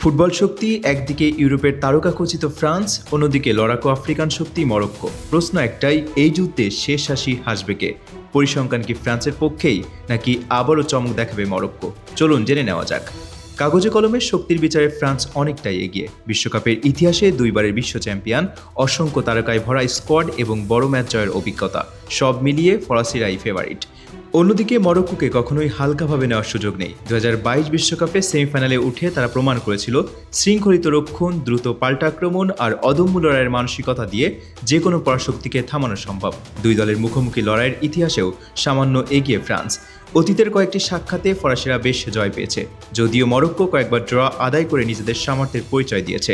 Football শক্তি একদিকে ইউরোপের তারকাখচিত France, অন্যদিকে লড়াকু আফ্রিকান শক্তি মরক্কো। প্রশ্ন একটাই, এই যুদ্ধে শেষ হাসি হাসবে কে? পরিসংখ্যান কি ফ্রান্সের পক্ষেই, নাকি আবারও চমক দেখাবে মরক্কো? চলুন জেনে নেওয়া যাক। কাগজে কলমের শক্তির বিচারে ফ্রান্স অনেকটাই এগিয়ে। বিশ্বকাপের ইতিহাসে দুইবারের বিশ্ব চ্যাম্পিয়ন, অসংখ্য তারকায় ভরা স্কোয়াড এবং বড় ম্যাচ জয়ের অভিজ্ঞতা, সব মিলিয়ে ফরাসিরাই ফেভারিট। অন্যদিকে মরক্কোকে কখনোই হালকাভাবে নেওয়ার সুযোগ নেই। 2022 বিশ্বকাপে সেমিফাইনালে উঠে তারা প্রমাণ করেছিল শৃঙ্খলিত রক্ষণ, দ্রুত পাল্টা আক্রমণ আর অদম্য লড়াইয়ের মানসিকতা দিয়ে যে কোনো পরাশক্তিকে থামানো সম্ভব। দুই দলের মুখোমুখি লড়াইয়ের ইতিহাসেও সামান্য এগিয়ে ফ্রান্স। অতীতের কয়েকটি সাক্ষাতে ফরাসিরা বেশ জয় পেয়েছে, যদিও মরক্কো কয়েকবার ড্র আদায় করে নিজেদের সামর্থ্যের পরিচয় দিয়েছে।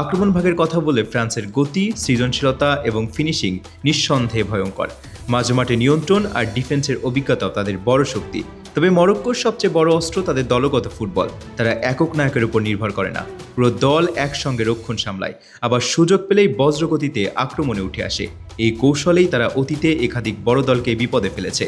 আক্রমণ ভাগের কথা বলে ফ্রান্সের গতি, সৃজনশীলতা এবং ফিনিশিং নিঃসন্দেহে ভয়ঙ্কর। মাঝমাঠে নিয়ন্ত্রণ আর ডিফেন্সের অভিজ্ঞতাও তাদের বড় শক্তি। তবে মরক্কোর সবচেয়ে বড় অস্ত্র তাদের দলগত ফুটবল। তারা একক নায়কের উপর নির্ভর করে না, পুরো দল একসঙ্গে রক্ষণ সামলায়, আবার সুযোগ পেলেই বজ্রগতিতে আক্রমণে উঠে আসে। এই কৌশলেই তারা অতীতে একাধিক বড় দলকে বিপদে ফেলেছে।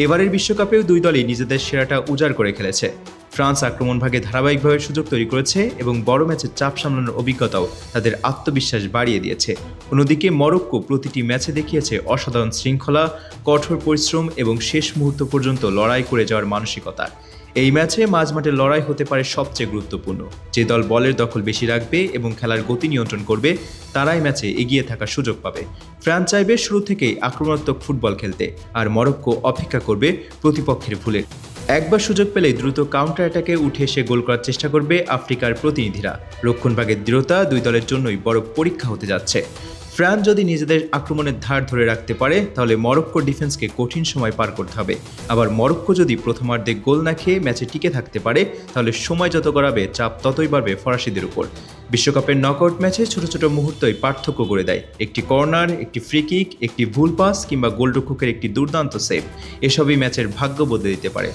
এবারের বিশ্বকাপেও দুই দলই নিজেদের সেরাটা উজাড় করে খেলেছে। ফ্রান্স আক্রমণ ভাগে ধারাবাহিকভাবে সুযোগ তৈরি করেছে এবং বড় ম্যাচে চাপ সামলানোর অভিজ্ঞতাও তাদের আত্মবিশ্বাস বাড়িয়ে দিয়েছে। অন্যদিকে মরক্কো প্রতিটি ম্যাচে দেখিয়েছে অসাধারণ শৃঙ্খলা, কঠোর পরিশ্রম এবং শেষ মুহূর্ত পর্যন্ত লড়াই করে যাওয়ার মানসিকতা। এই ম্যাচে মাঝমাঠের লড়াই হতে পারে সবচেয়ে গুরুত্বপূর্ণ। যে দল বলের দখল বেশি রাখবে এবং খেলার গতি নিয়ন্ত্রণ করবে, তারাই ম্যাচে এগিয়ে থাকার সুযোগ পাবে। ফ্রান্স চাইবে শুরু থেকেই আক্রমণাত্মক ফুটবল খেলতে, আর মরক্কো অপেক্ষা করবে প্রতিপক্ষের ভুলের। একবার সুযোগ পেলেই দ্রুত কাউন্টার অ্যাটাকে উঠে এসে গোল করার চেষ্টা করবে আফ্রিকার প্রতিনিধিরা। রক্ষণভাগের দৃঢ়তা দুই দলের জন্যই বড় পরীক্ষা হতে যাচ্ছে। ফ্রান্স যদি নিজেদের আক্রমণের ধার ধরে রাখতে পারে, তাহলে মরক্কোর ডিফেন্সকে কঠিন সময় পার করতে হবে। আবার মরক্কো যদি প্রথমার্ধে গোল না খেয়ে ম্যাচে টিকে থাকতে পারে, তাহলে সময় যত গড়াবে চাপ ততই বাড়বে ফরাসিদের উপর। বিশ্বকাপের নকআউট ম্যাচে ছোট ছোট মুহূর্তই পার্থক্য করে দেয়। একটি কর্নার, একটি ফ্রি কিক, একটি ভুল পাস কিংবা গোলরক্ষকের একটি দুর্দান্ত সেভ, এসবই ম্যাচের ভাগ্য বদলে দিতে পারে।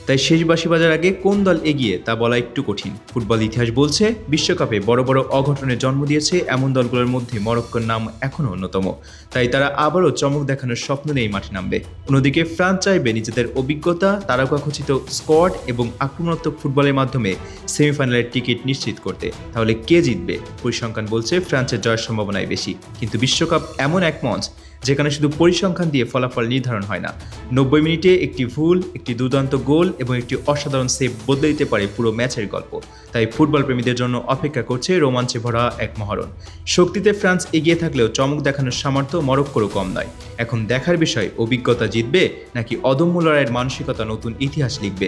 তাই শেষ বাঁশি বাজার আগে কোন দল এগিয়ে তা বলা একটু কঠিন। ফুটবল ইতিহাস বলছে, বিশ্বকাপে বড় বড় অঘটনের জন্ম দিয়েছে এমন দলগুলোর মধ্যে মরক্কোর নাম এখনও অন্যতম। তাই তারা আবারও চমক দেখানোর স্বপ্ন নিয়েই মাঠে নামবে। অন্যদিকে ফ্রান্স চাইবে নিজেদের অভিজ্ঞতা, তারকাখচিত স্কোয়াড এবং আক্রমণাত্মক ফুটবলের মাধ্যমে সেমিফাইনালের টিকিট নিশ্চিত করতে। তাহলে কে জিতবে? পরিসংখ্যান বলছে ফ্রান্সের জয়ের সম্ভাবনাই বেশি। কিন্তু বিশ্বকাপ এমন এক মঞ্চ যেখানে শুধু পরিসংখ্যান দিয়ে ফলাফল নির্ধারণ হয় না। 90 মিনিটে একটি ভুল, একটি দুর্দান্ত গোল এবং একটি অসাধারণ সেভ বদলে দিতে পারে পুরো ম্যাচের গল্প। তাই ফুটবল প্রেমীদের জন্য অপেক্ষা করছে রোমাঞ্চে ভরা এক মহরণ। শক্তিতে ফ্রান্স এগিয়ে থাকলেও চমক দেখানোর সামর্থ্য মরক্কোরও কম নয়। এখন দেখার বিষয়, অভিজ্ঞতা জিতবে নাকি অদম্য লড়াইয়ের মানসিকতা নতুন ইতিহাস লিখবে।